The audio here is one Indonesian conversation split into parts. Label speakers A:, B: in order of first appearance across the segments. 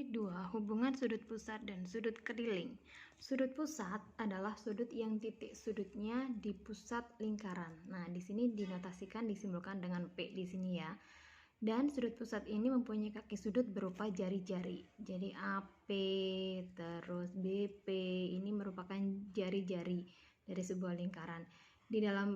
A: Unit 2, hubungan sudut pusat dan sudut keliling. Sudut pusat adalah sudut yang titik sudutnya di pusat lingkaran. Nah, di sini dinotasikan disimbolkan dengan P di sini ya. Dan sudut pusat ini mempunyai kaki sudut berupa jari-jari. Jadi AP terus BP ini merupakan jari-jari dari sebuah lingkaran. Di dalam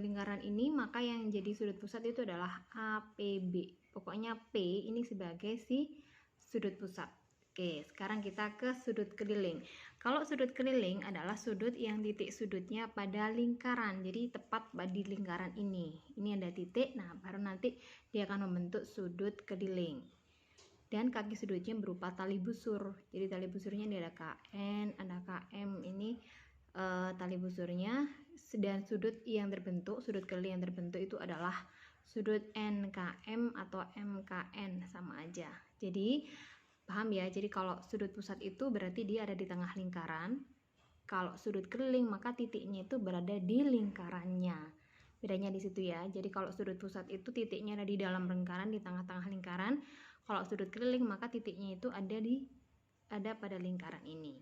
A: lingkaran ini maka yang jadi sudut pusat itu adalah APB. Pokoknya P ini sebagai si sudut pusat. Oke, sekarang kita ke sudut keliling. Kalau sudut keliling adalah sudut yang titik sudutnya pada lingkaran. Jadi tepat di lingkaran ini. Ini ada titik, nah baru nanti dia akan membentuk sudut keliling. Dan kaki sudutnya berupa tali busur. Jadi tali busurnya ini ada KN, ada KM. Ini tali busurnya. Dan sudut yang terbentuk, sudut keliling yang terbentuk itu adalah sudut NKM atau MKN, sama aja. Jadi paham ya, jadi kalau sudut pusat itu berarti dia ada di tengah lingkaran. Kalau sudut keliling maka titiknya itu berada di lingkarannya. Bedanya di situ ya. Jadi kalau sudut pusat itu titiknya ada di dalam lingkaran, di tengah-tengah lingkaran. Kalau sudut keliling maka titiknya itu ada pada lingkaran ini.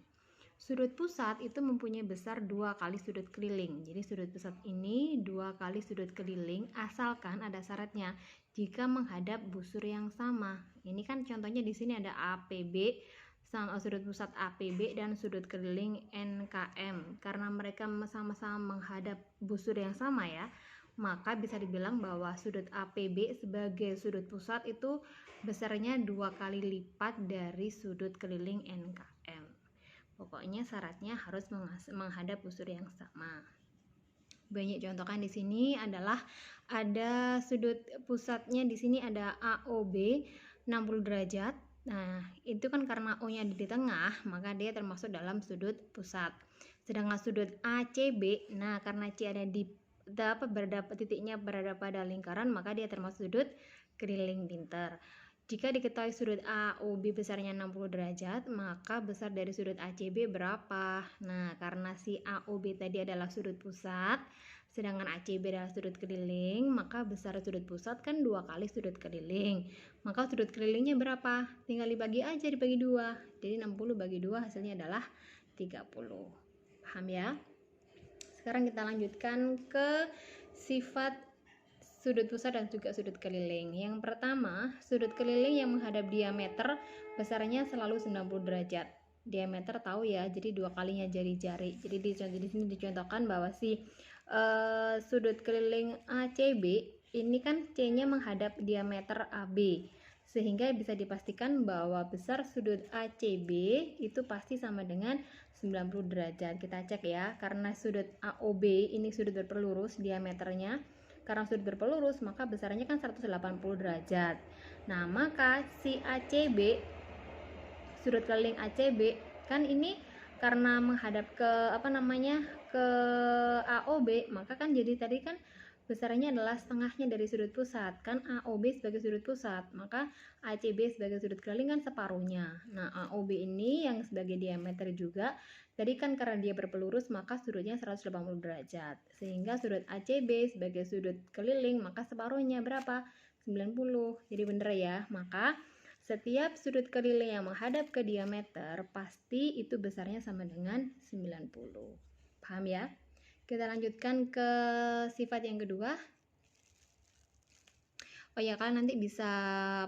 A: Sudut pusat itu mempunyai besar 2 kali sudut keliling. Jadi sudut pusat ini 2 kali sudut keliling, asalkan ada syaratnya jika menghadap busur yang sama. Ini kan contohnya di sini ada APB, sudut pusat APB dan sudut keliling NKM. Karena mereka sama-sama menghadap busur yang sama ya, maka bisa dibilang bahwa sudut APB sebagai sudut pusat itu besarnya 2 kali lipat dari sudut keliling NKM. Pokoknya syaratnya harus menghadap busur yang sama. Banyak contohkan di sini adalah ada sudut pusatnya di sini ada AOB 60 derajat. Nah, itu kan karena O-nya di tengah, maka dia termasuk dalam sudut pusat. Sedangkan sudut ACB, nah karena C ada di titiknya berada pada lingkaran, maka dia termasuk sudut keliling pinter. Jika diketahui sudut AOB besarnya 60 derajat, maka besar dari sudut ACB berapa? Nah, karena si AOB tadi adalah sudut pusat, sedangkan ACB adalah sudut keliling, maka besar sudut pusat kan 2 kali sudut keliling. Maka sudut kelilingnya berapa? Tinggal dibagi aja, dibagi 2. Jadi 60 bagi 2 hasilnya adalah 30. Paham ya? Sekarang kita lanjutkan ke sifat sudut pusat dan juga sudut keliling. Yang pertama, sudut keliling yang menghadap diameter besarnya selalu 90 derajat. Diameter tahu ya, jadi 2 kalinya jari-jari. Jadi di sini dicontohkan bahwa si sudut keliling ACB ini kan C-nya menghadap diameter AB. Sehingga bisa dipastikan bahwa besar sudut ACB itu pasti sama dengan 90 derajat. Kita cek ya, karena sudut AOB ini sudut berpelurus diameternya. Karena sudut berpelurus maka besarnya kan 180 derajat. Nah, maka si ACB, sudut keliling ACB kan ini karena menghadap ke ke AOB, maka kan jadi tadi kan besarnya adalah setengahnya dari sudut pusat. Kan AOB sebagai sudut pusat, maka ACB sebagai sudut keliling kan separuhnya. Nah, AOB ini yang sebagai diameter juga, tadi kan karena dia berpelurus maka sudutnya 180 derajat. Sehingga sudut ACB sebagai sudut keliling maka separuhnya berapa? 90. Jadi bener ya. Maka setiap sudut keliling yang menghadap ke diameter pasti itu besarnya sama dengan 90. Paham ya? Kita lanjutkan ke sifat yang kedua. Oh ya, kalian nanti bisa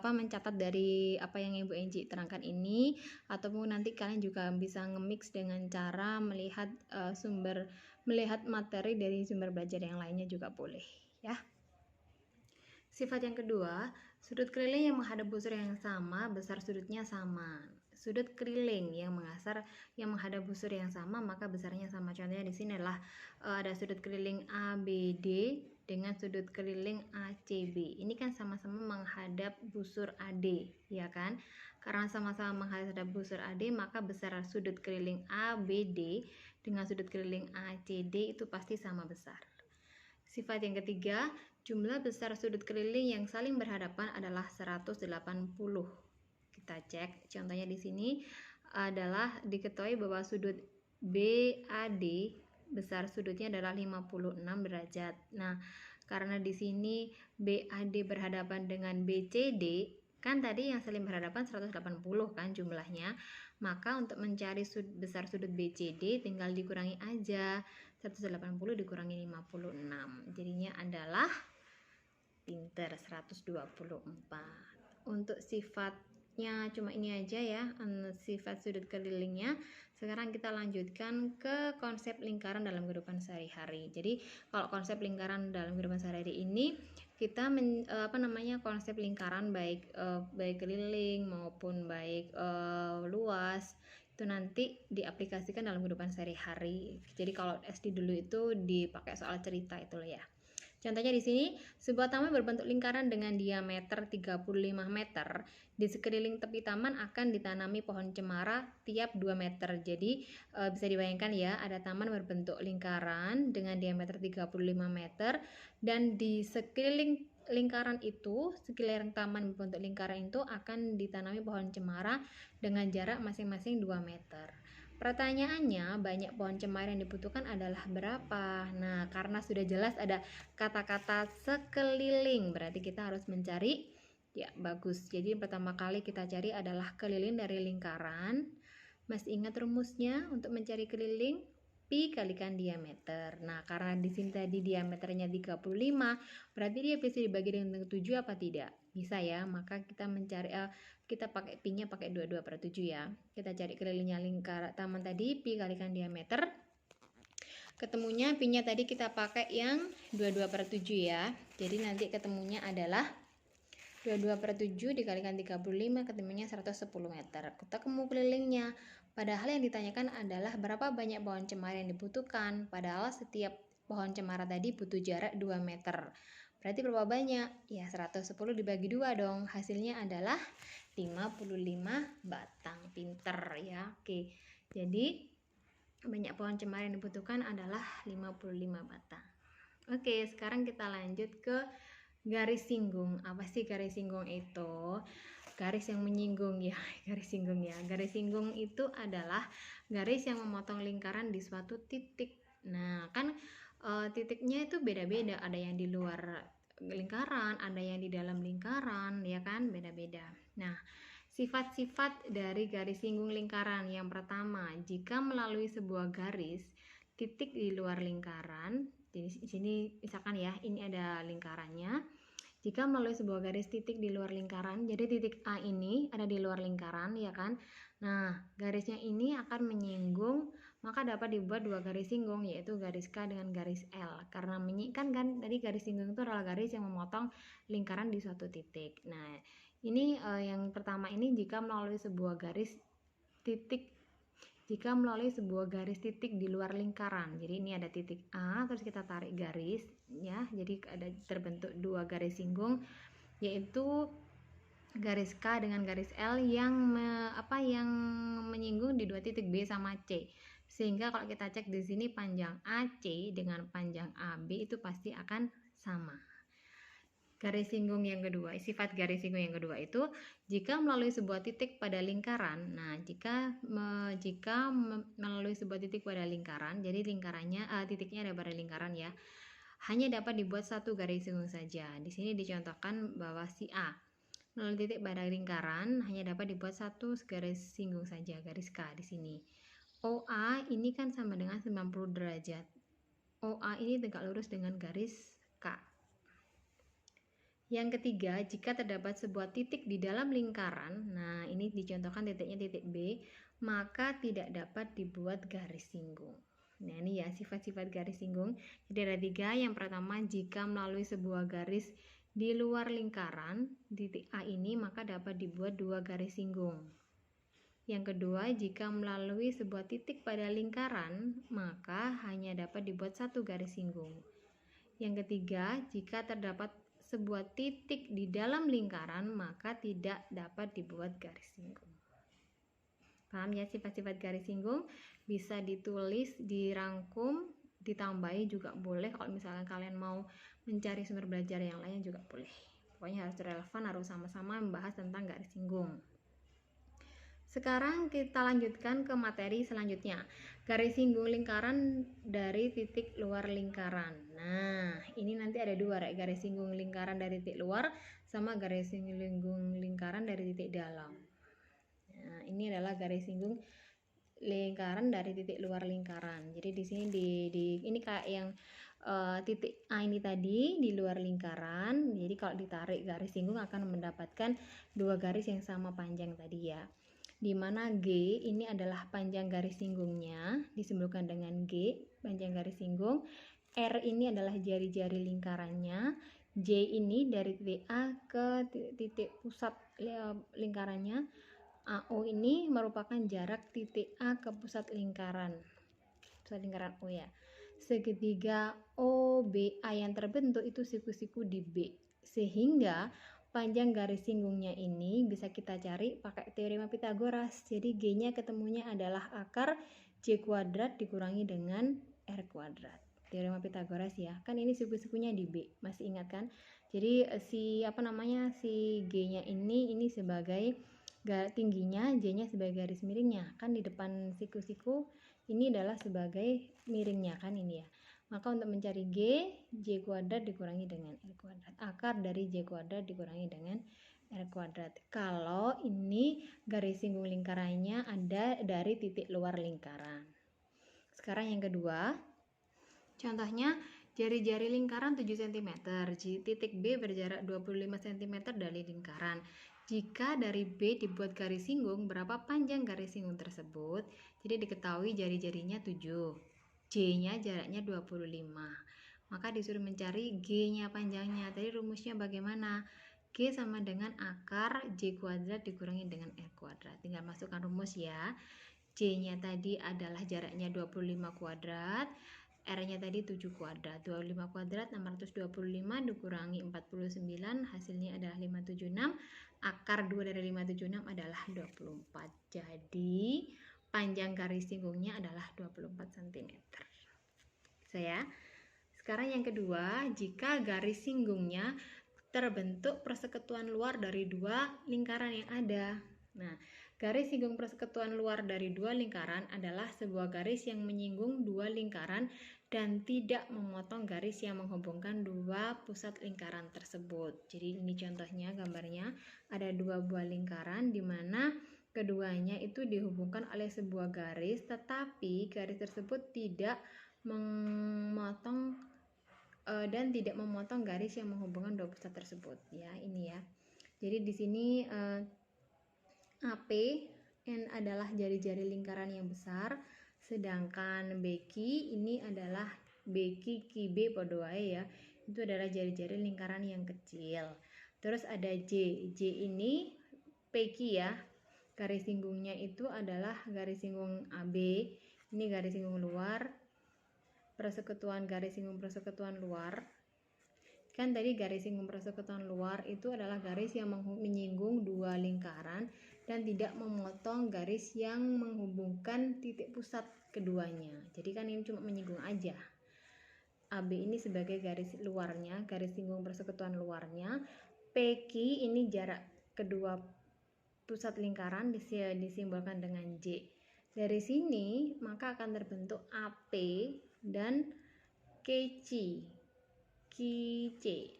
A: mencatat dari apa yang Ibu Enci terangkan ini, ataupun nanti kalian juga bisa nge-mix dengan cara melihat melihat materi dari sumber belajar yang lainnya juga boleh ya. Sifat yang kedua, sudut keliling yang menghadap busur yang sama, besar sudutnya sama. Sudut keliling yang menghadap busur yang sama, maka besarnya sama. Contohnya di sini adalah ada sudut keliling ABD dengan sudut keliling ACB. Ini kan sama-sama menghadap busur AD, ya kan? Karena sama-sama menghadap busur AD, maka besar sudut keliling ABD dengan sudut keliling ACD itu pasti sama besar. Sifat yang ketiga, jumlah besar sudut keliling yang saling berhadapan adalah 180. Kita cek, contohnya di sini adalah diketahui bahwa sudut BAD besar sudutnya adalah 56 derajat. Nah, karena di sini BAD berhadapan dengan BCD, Kan tadi yang saling berhadapan 180 kan jumlahnya. Maka untuk mencari besar sudut BCD tinggal dikurangi aja. 180 dikurangi 56. Jadinya adalah pinter 124. Untuk sifatnya cuma ini aja ya, sifat sudut kelilingnya. Sekarang kita lanjutkan ke konsep lingkaran dalam kehidupan sehari-hari. Jadi kalau konsep lingkaran dalam kehidupan sehari-hari ini kita konsep lingkaran baik keliling maupun baik luas itu nanti diaplikasikan dalam kehidupan sehari-hari. Jadi kalau SD dulu itu dipakai soal cerita itu loh ya. Contohnya di sini, sebuah taman berbentuk lingkaran dengan diameter 35 meter. Di sekeliling tepi taman akan ditanami pohon cemara tiap 2 meter. Jadi bisa dibayangkan ya, ada taman berbentuk lingkaran dengan diameter 35 meter dan di sekeliling lingkaran itu, sekeliling taman berbentuk lingkaran itu akan ditanami pohon cemara dengan jarak masing-masing 2 meter. Pertanyaannya, banyak pohon cemara yang dibutuhkan adalah berapa? Nah, karena sudah jelas ada kata-kata sekeliling, berarti kita harus mencari, ya bagus. Jadi pertama kali kita cari adalah keliling dari lingkaran. Masih ingat rumusnya untuk mencari keliling? Pi kalikan diameter. Nah, karena di sini tadi diameternya 35, berarti dia bisa dibagi dengan 7 apa tidak? Bisa ya, maka kita mencari kita pakai pi-nya pakai 22/7 ya. Kita cari kelilingnya lingkaran taman tadi, pi kalikan diameter. Ketemunya pi-nya tadi kita pakai yang 22/7 ya. Jadi nanti ketemunya adalah 22/7 dikalikan 35, ketemunya 110 meter. Ketemu kelilingnya. Padahal yang ditanyakan adalah berapa banyak pohon cemara yang dibutuhkan. Padahal setiap pohon cemara tadi butuh jarak 2 meter. Berarti berapa banyak? Ya 110 dibagi 2 dong. Hasilnya adalah 55 batang. Pinter ya. Oke. Jadi banyak pohon cemara yang dibutuhkan adalah 55 batang. Oke, sekarang kita lanjut ke garis singgung. Apa sih garis singgung itu? Garis yang menyinggung ya, garis singgung ya. Garis singgung itu adalah garis yang memotong lingkaran di suatu titik. Nah, kan titiknya itu beda-beda. Ada yang di luar lingkaran, ada yang di dalam lingkaran, ya kan? Beda-beda. Nah, sifat-sifat dari garis singgung lingkaran. Yang pertama, jika melalui sebuah garis titik di luar lingkaran, di sini misalkan ya, ini ada lingkarannya. Jika melalui sebuah garis titik di luar lingkaran, jadi titik A ini ada di luar lingkaran, ya kan? Nah, garisnya ini akan menyinggung, maka dapat dibuat dua garis singgung, yaitu garis K dengan garis L. Karena kan tadi garis singgung itu adalah garis yang memotong lingkaran di suatu titik. Nah, ini yang pertama ini jika melalui sebuah garis titik di luar lingkaran. Jadi ini ada titik A, terus kita tarik garis ya. Jadi ada terbentuk dua garis singgung, yaitu garis K dengan garis L yang menyinggung di dua titik B sama C. Sehingga kalau kita cek di sini panjang AC dengan panjang AB itu pasti akan sama. Garis singgung yang kedua, sifat garis singgung yang kedua itu jika melalui sebuah titik pada lingkaran. Nah, jika melalui sebuah titik pada lingkaran, jadi lingkarannya titiknya ada pada lingkaran ya. Hanya dapat dibuat satu garis singgung saja. Di sini dicontohkan bahwa si A melalui titik pada lingkaran hanya dapat dibuat satu garis singgung saja, garis K di sini. OA ini kan sama dengan 90 derajat. OA ini tegak lurus dengan garis K. Yang ketiga, jika terdapat sebuah titik di dalam lingkaran, nah ini dicontohkan titiknya titik B, maka tidak dapat dibuat garis singgung. Nah ini ya sifat-sifat garis singgung. Jadi ada tiga. Yang pertama, jika melalui sebuah garis di luar lingkaran, titik A ini maka dapat dibuat dua garis singgung. Yang kedua, jika melalui sebuah titik pada lingkaran, maka hanya dapat dibuat satu garis singgung. Yang ketiga, jika terdapat sebuah titik di dalam lingkaran, maka tidak dapat dibuat garis singgung. Paham ya sifat-sifat garis singgung? Bisa ditulis, dirangkum, ditambahi juga boleh. Kalau misalkan kalian mau mencari sumber belajar yang lain juga boleh. Pokoknya harus relevan, harus sama-sama membahas tentang garis singgung. Sekarang kita lanjutkan ke materi selanjutnya. Garis singgung lingkaran dari titik luar lingkaran. Nah, ini nanti ada dua, garis singgung lingkaran dari titik luar sama garis singgung lingkaran dari titik dalam. Nah, ini adalah garis singgung lingkaran dari titik luar lingkaran. Jadi di sini ini kayak yang titik A ini tadi di luar lingkaran. Jadi kalau ditarik garis singgung akan mendapatkan dua garis yang sama panjang tadi ya. Di mana G ini adalah panjang garis singgungnya, disimbolkan dengan G, panjang garis singgung. R ini adalah jari-jari lingkarannya. J ini dari titik A ke titik pusat lingkarannya. AO ini merupakan jarak titik A ke pusat lingkaran O ya. Segitiga OBA yang terbentuk itu siku-siku di B, sehingga panjang garis singgungnya ini bisa kita cari pakai teorema Pitagoras. Jadi G-nya ketemunya adalah akar J kuadrat dikurangi dengan R kuadrat. Teorema Pitagoras ya. Kan ini siku-sikunya di B. Masih ingat kan? Jadi si G-nya ini sebagai tingginya, J-nya sebagai garis miringnya. Kan di depan siku-siku ini adalah sebagai miringnya kan ini ya. Maka untuk mencari G, J kuadrat dikurangi dengan R kuadrat. Akar dari J kuadrat dikurangi dengan R kuadrat. Kalau ini garis singgung lingkarannya ada dari titik luar lingkaran. Sekarang yang kedua, contohnya jari-jari lingkaran 7 cm, titik B berjarak 25 cm dari lingkaran. Jika dari B dibuat garis singgung, berapa panjang garis singgung tersebut? Jadi diketahui jari-jarinya 7, J-nya jaraknya 25. Maka disuruh mencari G-nya panjangnya. Tadi rumusnya bagaimana? G sama dengan akar J kuadrat dikurangi dengan R kuadrat. Tinggal masukkan rumus ya. J-nya tadi adalah jaraknya 25 kuadrat. R-nya tadi 7 kuadrat. 25 kuadrat 625 dikurangi 49, hasilnya adalah 576. Akar 2 dari 576 adalah 24. Jadi panjang garis singgungnya adalah 24 cm. Bisa ya? Sekarang yang kedua, jika garis singgungnya terbentuk persekutuan luar dari dua lingkaran yang ada. Nah, garis singgung persekutuan luar dari dua lingkaran adalah sebuah garis yang menyinggung dua lingkaran dan tidak memotong garis yang menghubungkan dua pusat lingkaran tersebut. Jadi ini contohnya gambarnya, ada dua buah lingkaran di mana keduanya itu dihubungkan oleh sebuah garis, tetapi garis tersebut tidak memotong dan tidak memotong garis yang menghubungkan dua pusat tersebut ya, ini ya. Jadi di sini AP adalah jari-jari lingkaran yang besar, sedangkan BQ ini adalah BQ QB pada wae ya. Itu adalah jari-jari lingkaran yang kecil. Terus ada J ini PQ ya. Garis singgungnya itu adalah garis singgung AB. Ini garis singgung luar. Persekutuan garis singgung persekutuan luar. Kan tadi garis singgung persekutuan luar itu adalah garis yang menyinggung dua lingkaran dan tidak memotong garis yang menghubungkan titik pusat keduanya. Jadi kan ini cuma menyinggung aja. AB ini sebagai garis luarnya, garis singgung persekutuan luarnya. PQ ini jarak kedua pusat lingkaran disimbolkan dengan J. Dari sini maka akan terbentuk AP dan KC.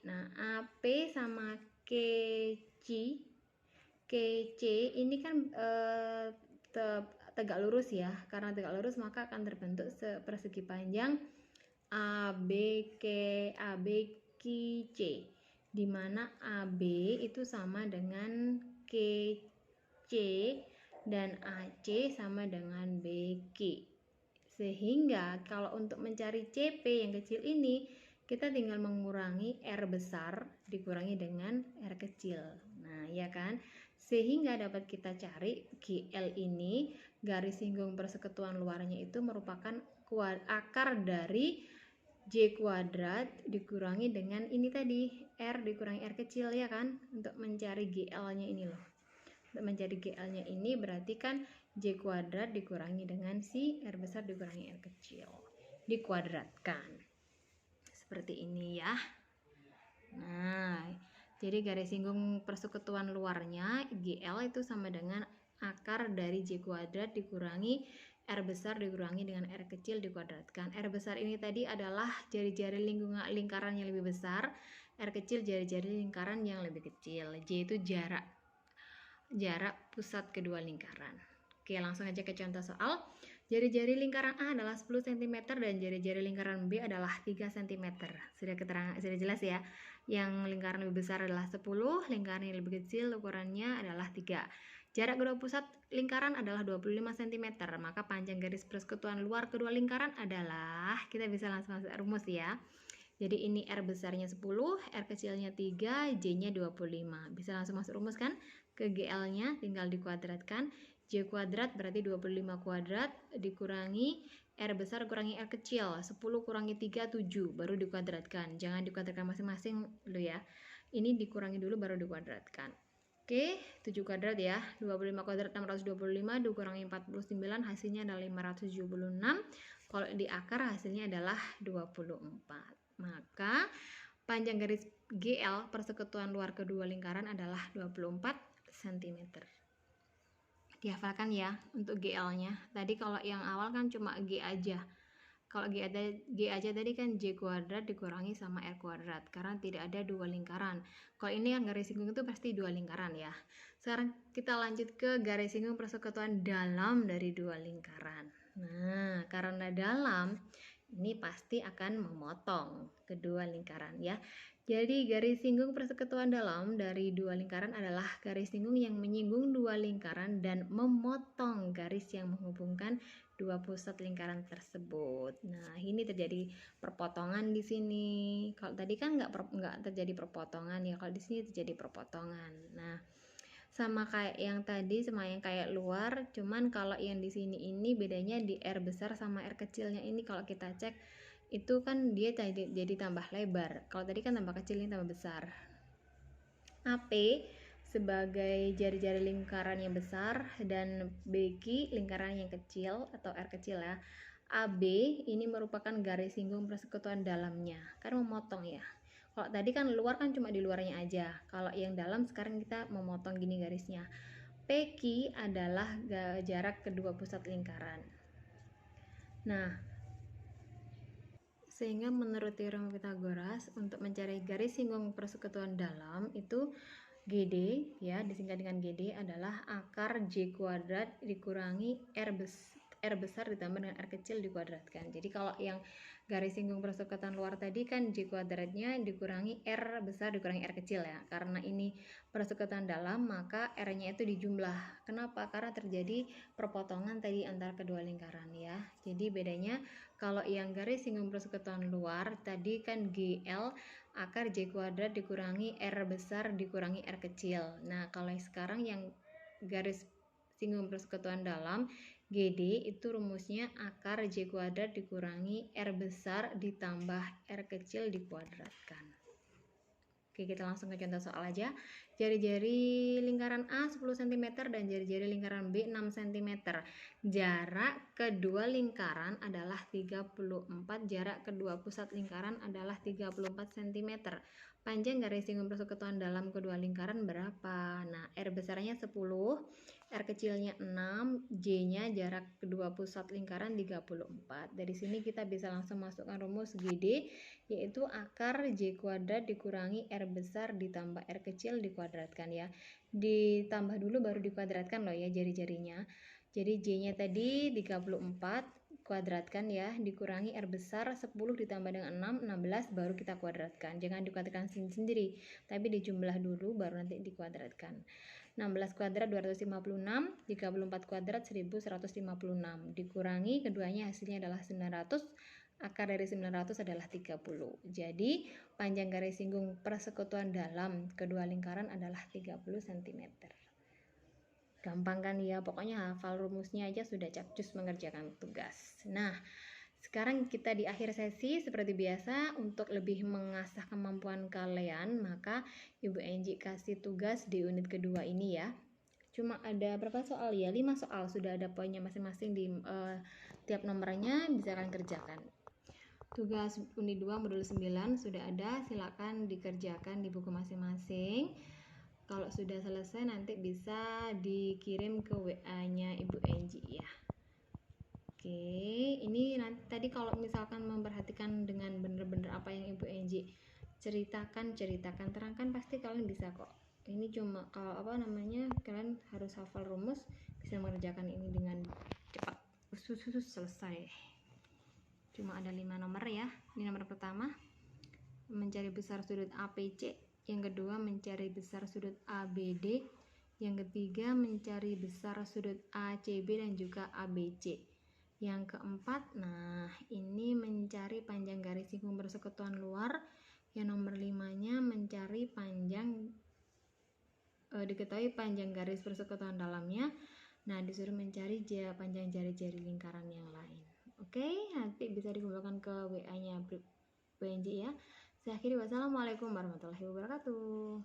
A: Nah, AP sama KC ini kan tegak lurus ya. Karena tegak lurus maka akan terbentuk persegi panjang ABKC, di mana AB itu sama dengan KC dan AC sama dengan BQ. Sehingga kalau untuk mencari CP yang kecil ini, kita tinggal mengurangi R besar dikurangi dengan R kecil. Nah, ya kan? Sehingga dapat kita cari GL ini, garis singgung persekutuan luarnya itu merupakan akar dari J kuadrat dikurangi dengan ini tadi, R dikurangi R kecil ya kan? Untuk mencari GL-nya ini loh. Untuk mencari GL-nya ini berarti kan J kuadrat dikurangi dengan si R besar dikurangi R kecil. Dikuadratkan. Seperti ini ya. Nah, jadi garis singgung persekutuan luarnya GL itu sama dengan akar dari J kuadrat dikurangi R besar dikurangi dengan R kecil dikuadratkan. R besar ini tadi adalah jari-jari lingkaran yang lebih besar, R kecil jari-jari lingkaran yang lebih kecil. J itu jarak pusat kedua lingkaran. Oke, langsung aja ke contoh soal. Jari-jari lingkaran A adalah 10 cm dan jari-jari lingkaran B adalah 3 cm. Sudah jelas ya. Yang lingkaran lebih besar adalah 10, lingkaran yang lebih kecil ukurannya adalah 3. Jarak kedua pusat lingkaran adalah 25 cm. Maka panjang garis persekutuan luar kedua lingkaran adalah, kita bisa langsung masuk rumus ya. Jadi ini R besarnya 10, R kecilnya 3, J-nya 25. Bisa langsung masuk rumus kan? Ke GL-nya tinggal dikuadratkan. J kuadrat berarti 25 kuadrat dikurangi R besar kurangi R kecil. 10 kurangi 3, 7. Baru dikuadratkan. Jangan dikuadratkan masing-masing dulu ya. Ini dikurangi dulu baru dikuadratkan. Oke, 7 kuadrat ya. 25 kuadrat 625 dikurangi 49 hasilnya adalah 576. Kalau di akar hasilnya adalah 24. Maka panjang garis GL persekutuan luar kedua lingkaran adalah 24 cm. Dihafalkan ya untuk GL-nya. Tadi kalau yang awal kan cuma G aja. Kalau G aja tadi kan J kuadrat dikurangi sama R kuadrat karena tidak ada dua lingkaran. Kalau ini yang garis singgung itu pasti dua lingkaran ya. Sekarang kita lanjut ke garis singgung persekutuan dalam dari dua lingkaran. Nah, karena dalam ini pasti akan memotong kedua lingkaran ya. Jadi garis singgung persekutuan dalam dari dua lingkaran adalah garis singgung yang menyinggung dua lingkaran dan memotong garis yang menghubungkan dua pusat lingkaran tersebut. Nah, ini terjadi perpotongan di sini. Kalau tadi kan nggak terjadi perpotongan ya, kalau di sini terjadi perpotongan. Nah, sama kayak yang tadi, sama yang kayak luar, cuman kalau yang di sini ini bedanya di R besar sama R kecilnya ini kalau kita cek itu kan dia jadi tambah lebar. Kalau tadi kan tambah kecil, ini tambah besar. AP sebagai jari-jari lingkaran yang besar dan BQ lingkaran yang kecil atau R kecil ya. AB ini merupakan garis singgung persekutuan dalamnya, kan memotong ya. Kalau tadi kan luar kan cuma di luarnya aja. Kalau yang dalam sekarang kita memotong gini garisnya. PQ adalah jarak kedua pusat lingkaran. Nah, sehingga menurut teorema Pitagoras untuk mencari garis singgung persekutuan dalam itu GD ya, disingkat dengan GD adalah akar J kuadrat dikurangi R besar ditambah dengan R kecil dikuadratkan. Jadi kalau yang garis singgung persekutuan luar tadi kan J kuadratnya dikurangi R besar dikurangi R kecil ya. Karena ini persekutuan dalam maka R-nya itu dijumlah. Kenapa? Karena terjadi perpotongan tadi antara kedua lingkaran ya. Jadi bedanya kalau yang garis singgung persekutuan luar tadi kan GL akar J kuadrat dikurangi R besar dikurangi R kecil. Nah, kalau sekarang yang garis singgung persekutuan dalam GD itu rumusnya akar J kuadrat dikurangi R besar ditambah R kecil dikuadratkan. Oke, kita langsung ke contoh soal aja. Jari-jari lingkaran A 10 cm dan jari-jari lingkaran B 6 cm. Jarak kedua lingkaran adalah 34, jarak kedua pusat lingkaran adalah 34 cm. Panjang garis singgung persekutuan dalam kedua lingkaran berapa? Nah, R besarnya 10, R kecilnya 6, J-nya jarak kedua pusat lingkaran 34. Dari sini kita bisa langsung masukkan rumus GD, yaitu akar J kuadrat dikurangi R besar ditambah R kecil dikuadratkan ya. Ditambah dulu baru dikuadratkan loh ya jari-jarinya. Jadi J-nya tadi 34, kuadratkan ya, dikurangi R besar 10 ditambah dengan 6, 16 baru kita kuadratkan. Jangan dikuadratkan sendiri, tapi dijumlah dulu baru nanti dikuadratkan. 16 kuadrat 256, 34 kuadrat 1156. Dikurangi keduanya hasilnya adalah 900. Akar dari 900 adalah 30. Jadi panjang garis singgung persekutuan dalam kedua lingkaran adalah 30 cm. Gampang kan ya, pokoknya hafal rumusnya aja sudah capcus mengerjakan tugas. Nah, sekarang kita di akhir sesi seperti biasa. Untuk lebih mengasah kemampuan kalian maka Ibu Enji kasih tugas di unit kedua ini ya. Cuma ada berapa soal ya? 5 soal, sudah ada poinnya masing-masing di tiap nomornya, bisa kalian kerjakan. Tugas unit 2 modul 9 sudah ada, silakan dikerjakan di buku masing-masing. Kalau sudah selesai nanti bisa dikirim ke WA-nya Ibu Enji ya. Oke, ini nanti tadi kalau misalkan memperhatikan dengan bener-bener apa yang Ibu Enji ceritakan, terangkan, pasti kalian bisa kok. Ini cuma kalau apa namanya, kalian harus hafal rumus, bisa mengerjakan ini dengan cepat. Selesai. Cuma ada 5 nomor ya. Ini nomor pertama, mencari besar sudut APC. Yang kedua, mencari besar sudut ABD. Yang ketiga, mencari besar sudut ACB dan juga ABC. Yang keempat, nah ini mencari panjang garis singgung persekutuan luar. Yang nomor 5-nya mencari panjang diketahui panjang garis persekutuan dalamnya. Nah, disuruh mencari panjang jari-jari lingkaran yang lain. Oke, nanti bisa dikumpulkan ke WA-nya BNJ ya. Saya akhiri, wassalamualaikum warahmatullahi wabarakatuh.